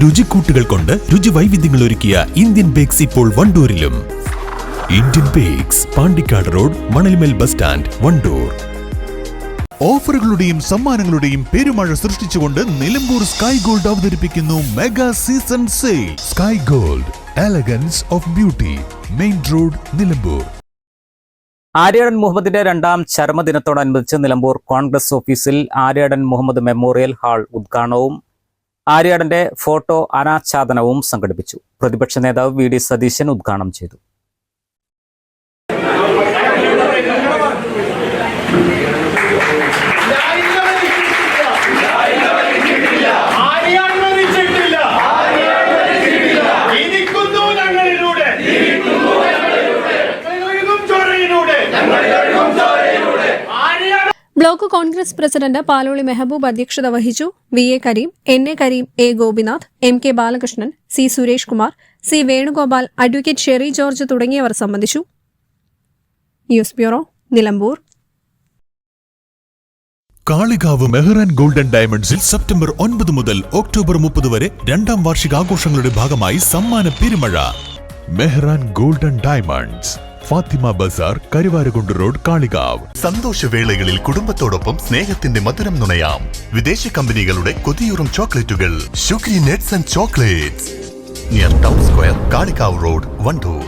രുചിക്കൂട്ടുകൾ കൊണ്ട് രുചി വൈവിധ്യങ്ങൾ ഒരുക്കിയ ഇന്ത്യൻ ബേക്സ് ഇപ്പോൾ വണ്ടൂരിലും. Indian bakes, Pandikkad road, Manalmel bus stand, Wandoor. ഓഫറുകളുടെയും സമ്മാനങ്ങളുടെയും പെരുമഴ സൃഷ്ടിച്ചുകൊണ്ട് നിലമ്പൂർ സ്കൈ ഗോൾഡ് അവതരിപ്പിക്കുന്നു mega season sale. Sky gold, elegance of beauty, main road, Nilambur. Aryadan മുഹമ്മദിന്റെ രണ്ടാം ചരമദിനത്തോടനുബന്ധിച്ച് നിലമ്പൂർ കോൺഗ്രസ് ഓഫീസിൽ ആര്യാടൻ മുഹമ്മദ് മെമ്മോറിയൽ ഹാൾ ഉദ്ഘാടനവും ആര്യാടന്റെ ഫോട്ടോ അനാച്ഛാദനവും സംഘടിപ്പിച്ചു. പ്രതിപക്ഷ നേതാവ് വി ഡി സതീശൻ ഉദ്ഘാടനം ചെയ്തു. Block Congress president Paloli Mehboob അധ്യക്ഷത വഹിച്ചു. V A Kareem, N A Kareem, A Gopinath, M K Balakrishnan, C Suresh Kumar, C Venugopal, advocate Sherry George തുടങ്ങിയവർ സംബന്ധിച്ചു. News bureau, Nilambur. Kalikavu Mehran golden ഡയമണ്ട്സിൽ സെപ്റ്റംബർ 9 മുതൽ ഒക്ടോബർ 30 വരെ രണ്ടാം വാർഷികാഘോഷങ്ങളുടെ ഭാഗമായി സമ്മാന പെരുമഴ. Mehran golden diamonds, Fathima Bazar, Karuvarakundu road, Kalikavu. സന്തോഷവേളകളിൽ കുടുംബത്തോടൊപ്പം സ്നേഹത്തിന്റെ മധുരം നുണയാം. വിദേശ കമ്പനികളുടെ കൊതിയൂറും ചോക്ലേറ്റുകൾ sugary nuts and chocolates near town square, Kalikavu road, Wandoor.